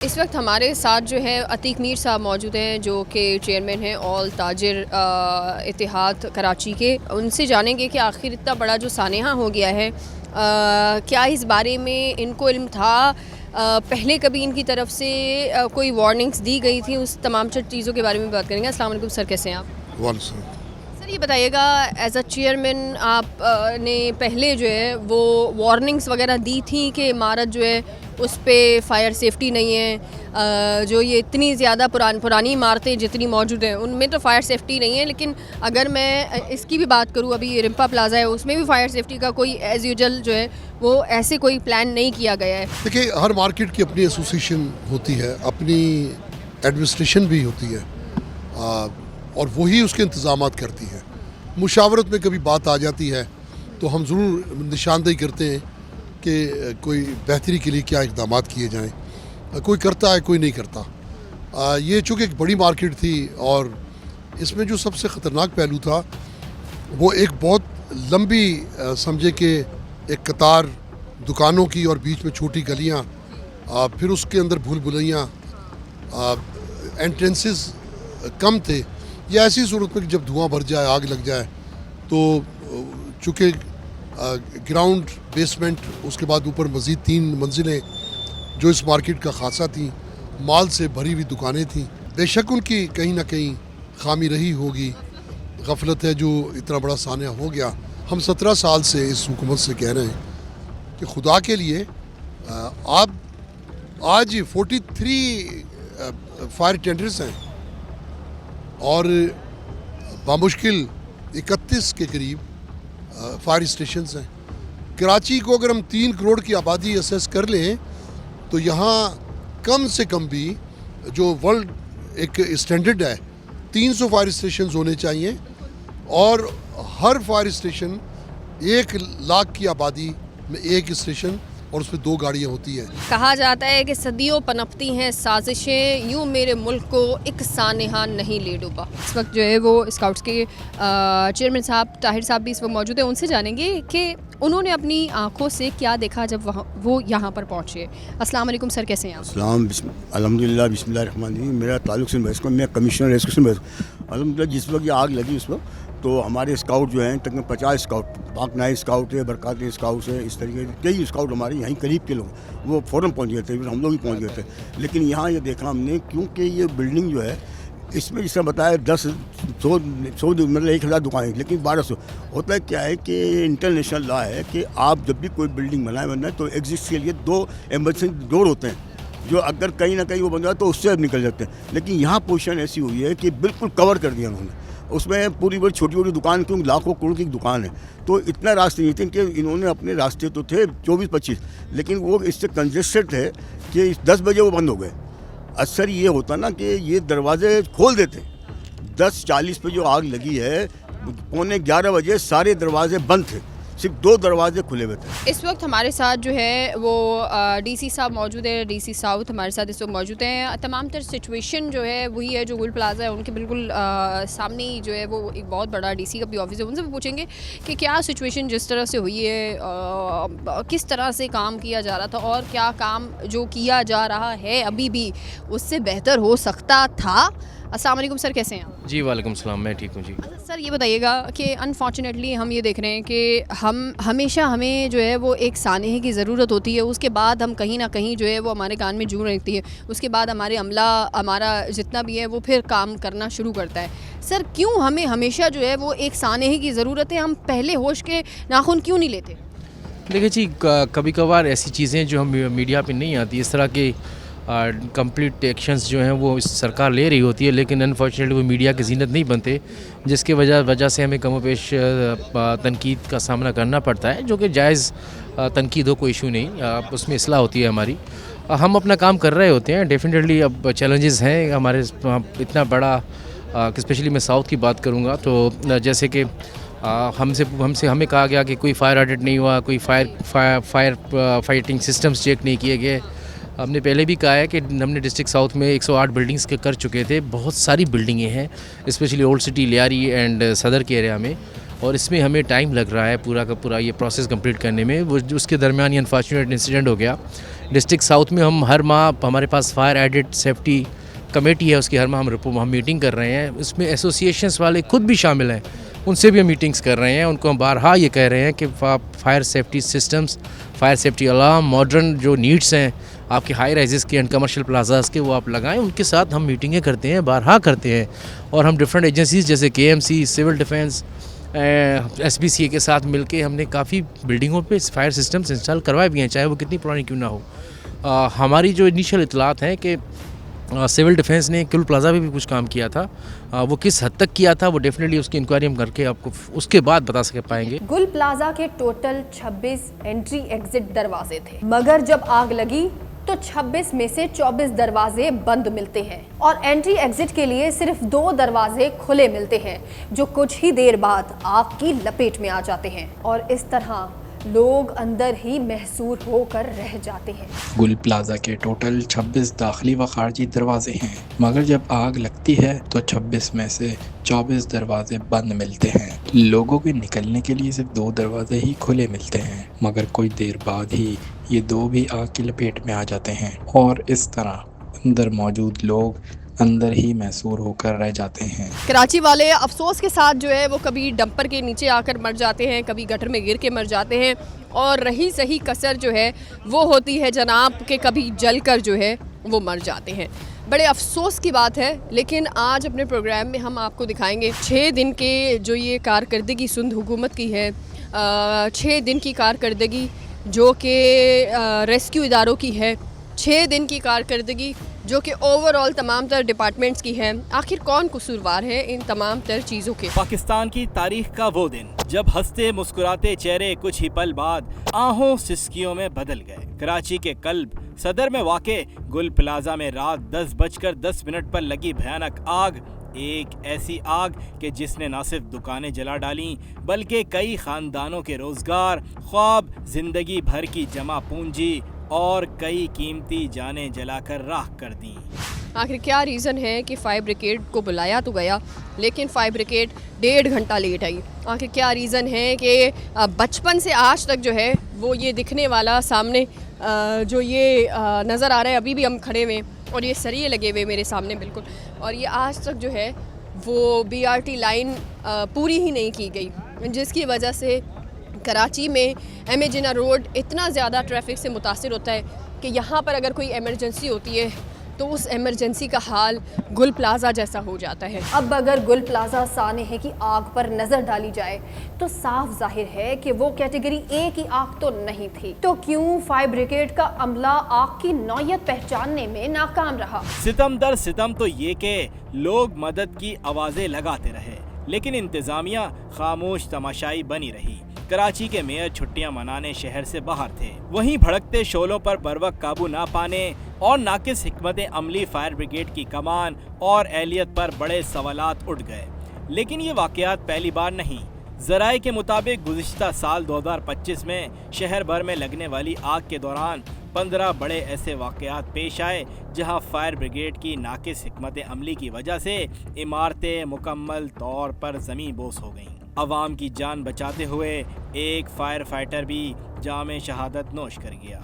اس وقت ہمارے ساتھ جو ہے عتیق میر صاحب موجود ہیں جو کہ چیئرمین ہیں آل تاجر اتحاد کراچی کے. ان سے جانیں گے کہ آخر اتنا بڑا جو سانحہ ہو گیا ہے کیا اس بارے میں ان کو علم تھا؟ پہلے کبھی ان کی طرف سے کوئی وارننگز دی گئی تھی؟ اس تمام چیزوں کے بارے میں بات کریں گے. السلام علیکم سر، کیسے ہیں آپ؟ وعلیکم السلام. سر یہ بتائیے گا ایز اے چیئرمین آپ نے پہلے جو ہے وہ وارننگز وغیرہ دی تھیں کہ عمارت جو ہے اس پہ فائر سیفٹی نہیں ہے، جو یہ اتنی زیادہ پرانی عمارتیں جتنی موجود ہیں ان میں تو فائر سیفٹی نہیں ہے، لیکن اگر میں اس کی بھی بات کروں ابھی رمپا پلازا ہے اس میں بھی فائر سیفٹی کا کوئی ایز یوزل جو ہے وہ ایسے کوئی پلان نہیں کیا گیا ہے؟ دیکھیے، ہر مارکیٹ کی اپنی ایسوسیشن ہوتی ہے، اپنی ایڈمنسٹریشن بھی ہوتی ہے اور وہی اس کے انتظامات کرتی ہے. مشاورت میں کبھی بات آ جاتی ہے تو ہم ضرور نشاندہی کرتے ہیں کہ کوئی بہتری کے لیے کیا اقدامات کیے جائیں. کوئی کرتا ہے، کوئی نہیں کرتا. یہ چونکہ ایک بڑی مارکیٹ تھی اور اس میں جو سب سے خطرناک پہلو تھا وہ ایک بہت لمبی سمجھے کہ ایک قطار دکانوں کی اور بیچ میں چھوٹی گلیاں، پھر اس کے اندر بھول بھلیاں، انٹرنسز کم تھے. یہ ایسی صورت میں کہ جب دھواں بھر جائے، آگ لگ جائے تو چونکہ گراؤنڈ بیسمنٹ، اس کے بعد اوپر مزید 3 منزلیں جو اس مارکیٹ کا خاصہ تھیں، مال سے بھری ہوئی دکانیں تھیں. بے شک ان کی کہیں نہ کہیں خامی رہی ہوگی، غفلت ہے جو اتنا بڑا سانحہ ہو گیا. ہم 17 سال سے اس حکومت سے کہہ رہے ہیں کہ خدا کے لیے آپ آج 43 فائر ٹینڈرز ہیں اور بامشکل 31 کے قریب فائر اسٹیشنز ہیں. کراچی کو اگر ہم 3 کروڑ کی آبادی اسیس کر لیں تو یہاں کم سے کم بھی جو ورلڈ ایک اسٹینڈرڈ ہے 300 فائر اسٹیشنز ہونے چاہیے اور ہر فائر اسٹیشن 1 لاکھ کی آبادی میں 1 اسٹیشن اور اس پہ 2 گاڑیاں ہوتی ہیں. کہا جاتا ہے کہ صدیوں پنپتی ہیں سازشیں، یوں میرے ملک کو ایک سانحہ نہیں لے ڈوبا. اس وقت جو ہے وہ اسکاؤٹس کے چیئرمین صاحب طاہر صاحب بھی اس وقت موجود ہیں. ان سے جانیں گے کہ انہوں نے اپنی آنکھوں سے کیا دیکھا جب وہ یہاں پر پہنچے. السلام علیکم سر، کیسے ہیں آپ؟ السلام. الحمدللہ، بسم اللہ الرحمن الرحیم. میرا تعلق میں کمشنر ایجوکیشن الحمدللہ. جس وقت یہ آگ لگی اس وقت تو ہمارے اسکاؤٹ جو ہیں تقریباً 50 اسکاؤٹ، پاک نائٹ اسکاؤٹ ہے، برکاتی اسکاؤٹس ہے، اس طریقے سے کئی اسکاؤٹ ہمارے یہیں قریب کے لوگ وہ فوراً پہنچ گئے تھے، پھر ہم لوگ بھی پہنچ گئے تھے. لیکن یہاں یہ دیکھا ہم نے کیونکہ یہ بلڈنگ جو ہے اس میں جس طرح بتایا 100 مطلب 1000 دکانیں، لیکن 1200 ہوتا ہے. کیا ہے کہ انٹرنیشنل لا ہے کہ آپ جب بھی کوئی بلڈنگ بنائے تو ایگزٹ کے لیے 2 ایمرجنسی ڈور ہوتے ہیں جو اگر کہیں نہ کہیں وہ بن جائے تو اس سے نکل جاتے ہیں. لیکن یہاں پوزیشن ایسی ہوئی ہے کہ بالکل کور کر دیا انہوں نے. اس میں پوری بڑی چھوٹی چھوٹی دکان، کیونکہ لاکھوں کروڑ کی دکان ہے تو اتنا راستے نہیں تھے کہ انہوں نے اپنے راستے تو تھے 24-25، لیکن وہ اس سے کنجسٹڈ تھے کہ 10 بجے وہ بند ہو گئے. اکثر یہ ہوتا نا کہ یہ دروازے کھول دیتے. 10:40 پہ جو آگ لگی ہے 11:15 بجے سارے دروازے بند تھے، صرف 2 دروازے کھلے ہوئے تھے. اس وقت ہمارے ساتھ جو ہے وہ ڈی سی صاحب موجود ہے، ڈی سی ساؤتھ ہمارے ساتھ اس وقت موجود ہیں. تمام تر سچویشن جو ہے وہی ہے جو گل پلازا ہے ان کے بالکل سامنے ہی جو ہے وہ ایک بہت بڑا ڈی سی کا بھی آفس ہے. ان سے بھی پوچھیں گے کہ کیا سچویشن جس طرح سے ہوئی ہے کس طرح سے کام کیا جا رہا تھا اور کیا کام جو کیا جا رہا ہے ابھی بھی اس سے بہتر ہو سکتا تھا. السلام علیکم سر، کیسے ہیں آپ؟ جی وعلیکم السلام، میں ٹھیک ہوں. جی سر یہ بتائیے گا کہ انفارچونیٹلی ہم یہ دیکھ رہے ہیں کہ ہمیشہ ہمیں جو ہے وہ ایک سانحے کی ضرورت ہوتی ہے. اس کے بعد ہم کہیں نہ کہیں جو ہے وہ ہمارے کان میں جوں رہتی ہے. اس کے بعد ہمارے عملہ ہمارا جتنا بھی ہے وہ پھر کام کرنا شروع کرتا ہے. سر کیوں ہمیں ہمیشہ جو ہے وہ ایک سانحے کی ضرورت ہے؟ ہم پہلے ہوش کے ناخن کیوں نہیں لیتے؟ دیکھیے جی، کبھی کبھار ایسی چیزیں جو ہم میڈیا پہ نہیں آتی، اس طرح کے کمپلیٹ ایکشنز جو ہیں وہ سرکار لے رہی ہوتی ہے، لیکن انفارچونیٹلی وہ میڈیا کی زینت نہیں بنتے، جس کی وجہ سے ہمیں کم و بیش تنقید کا سامنا کرنا پڑتا ہے، جو کہ جائز تنقید ہو، کوئی ایشو نہیں، اس میں اصلاح ہوتی ہے ہماری. ہم اپنا کام کر رہے ہوتے ہیں. ڈیفینیٹلی اب چیلنجز ہیں ہمارے اتنا بڑا، اسپیشلی میں ساؤتھ کی بات کروں گا تو جیسے کہ ہمیں کہا گیا کہ کوئی فائر آڈٹ نہیں ہوا، کوئی فائر فائٹنگ سسٹمز چیک نہیں کیے گئے. ہم نے پہلے بھی کہا ہے کہ ہم نے ڈسٹرکٹ ساؤتھ میں 108 بلڈنگز کر چکے تھے. بہت ساری بلڈنگیں ہیں، specially old city, Lyari and Saddar کے ایریا میں. اور اس میں ہمیں ٹائم لگ رہا ہے پورا کا پورا یہ پروسیس کمپلیٹ کرنے میں. وہ اس کے درمیان یہ انفارچونیٹ انسیڈنٹ ہو گیا. ڈسٹرکٹ ساؤتھ میں ہم ہر ماہ ہمارے پاس فائر ایڈٹ سیفٹی کمیٹی ہے, اس کی ہر ماہ ہم میٹنگ کر رہے ہیں. اس میں ایسوسیشنس والے خود بھی شامل ہیں, ان سے بھی ہم میٹنگز کر رہے ہیں. ان کو ہم بارہا یہ کہہ رہے ہیں کہ fire safety systems, fire safety alarm, modern جو نیڈس ہیں آپ کے ہائی رائزز کے اینڈ کمرشل پلازاز کے, وہ آپ لگائیں. ان کے ساتھ ہم میٹنگیں کرتے ہیں, بارہا کرتے ہیں. اور ہم ڈفرینٹ ایجنسیز جیسے KMC, سول ڈیفینس, SPCA کے ساتھ مل کے ہم نے کافی بلڈنگوں پہ فائر سسٹمز انسٹال کروائے بھی ہیں, چاہے وہ کتنی پرانی کیوں نہ ہو. ہماری جو انیشیل اطلاعات ہیں کہ سول ڈیفینس نے گل پلازا میں بھی کچھ کام کیا تھا, وہ کس حد تک کیا تھا وہ ڈیفینیٹلی اس کی انکوائری ہم کر کے آپ کو اس کے بعد بتا پائیں گے. گل پلازا کے ٹوٹل 26 انٹری ایگزٹ دروازے تھے, مگر جب آگ لگی تو 26 میں سے 24 دروازے بند ملتے ہیں اور انٹری ایگزٹ کے لیے صرف 2 دروازے کھلے ملتے ہیں, جو کچھ ہی دیر بعد آگ کی لپیٹ میں آ جاتے ہیں اور اس طرح لوگ اندر ہی محصور ہو کر رہ جاتے ہیں. گل پلازا کے ٹوٹل 26 داخلی و خارجی دروازے ہیں, مگر جب آگ لگتی ہے تو 26 میں سے 24 دروازے بند ملتے ہیں. لوگوں کے نکلنے کے لیے صرف 2 دروازے ہی کھلے ملتے ہیں, مگر کوئی دیر بعد ہی یہ 2 بھی آگ کی لپیٹ میں آ جاتے ہیں اور اس طرح اندر موجود لوگ اندر ہی محصور ہو کر رہ جاتے ہیں. کراچی والے افسوس کے ساتھ جو ہے وہ کبھی ڈمپر کے نیچے آ کر مر جاتے ہیں, کبھی گٹر میں گر کے مر جاتے ہیں, اور رہی صحیح کسر جو ہے وہ ہوتی ہے جناب کہ کبھی جل کر جو ہے وہ مر جاتے ہیں. بڑے افسوس کی بات ہے, لیکن آج اپنے پروگرام میں ہم آپ کو دکھائیں گے 6 دن کے جو یہ کارکردگی سندھ حکومت کی ہے, 6 دن کی کارکردگی جو کہ ریسکیو اداروں کی ہے, 6 دن کی کارکردگی جو کہ اوور آل تمام تر ڈپارٹمنٹس کی ہے. آخر کون قصوروار ہے ان تمام تر چیزوں کے؟ پاکستان کی تاریخ کا وہ دن جب ہنستے مسکراتے چہرے کچھ ہی پل بعد آہوں سسکیوں میں بدل گئے. کراچی کے قلب صدر میں واقع گل پلازا میں رات 10:10 پر لگی بھیانک آگ, ایک ایسی آگ کہ جس نے نہ صرف دکانیں جلا ڈالیں بلکہ کئی خاندانوں کے روزگار, خواب, زندگی بھر کی جمع پونجی اور کئی قیمتی جانیں جلا کر راکھ کر دیں. آخر کیا ریزن ہے کہ فائر بریگیڈ کو بلایا تو گیا لیکن فائر بریگیڈ 1.5 گھنٹہ لیٹ آئی؟ آخر کیا ریزن ہے کہ بچپن سے آج تک جو ہے وہ یہ دکھنے والا سامنے جو یہ نظر آ رہا ہے, ابھی بھی ہم کھڑے ہوئے اور یہ سریے لگے ہوئے میرے سامنے بالکل, اور یہ آج تک جو ہے وہ BRT لائن پوری ہی نہیں کی گئی, جس کی وجہ سے کراچی میں ایم اے جناح روڈ اتنا زیادہ ٹریفک سے متاثر ہوتا ہے کہ یہاں پر اگر کوئی ایمرجنسی ہوتی ہے تو اس ایمرجنسی کا حال گل پلازا جیسا ہو جاتا ہے. اب اگر گل پلازا سانحے کی آگ پر نظر ڈالی جائے تو صاف ظاہر ہے کہ وہ کیٹیگری A کی آگ تو نہیں تھی, تو کیوں فائر بریگیڈ کا عملہ آگ کی نوعیت پہچاننے میں ناکام رہا؟ ستم در ستم تو یہ کہ لوگ مدد کی آوازیں لگاتے رہے لیکن انتظامیہ خاموش تماشائی بنی رہی. کراچی کے میئر چھٹیاں منانے شہر سے باہر تھے, وہیں بھڑکتے شعلوں پر بروقت قابو نہ پانے اور ناقص حکمت عملی فائر بریگیڈ کی کمان اور اہلیت پر بڑے سوالات اٹھ گئے. لیکن یہ واقعات پہلی بار نہیں. ذرائع کے مطابق گزشتہ سال 2025 میں شہر بھر میں لگنے والی آگ کے دوران 15 بڑے ایسے واقعات پیش آئے جہاں فائر بریگیڈ کی ناقص حکمت عملی کی وجہ سے عمارتیں مکمل طور پر زمین بوس ہو گئیں. عوام کی جان بچاتے ہوئے ایک فائر فائٹر بھی جام شہادت نوش کر گیا.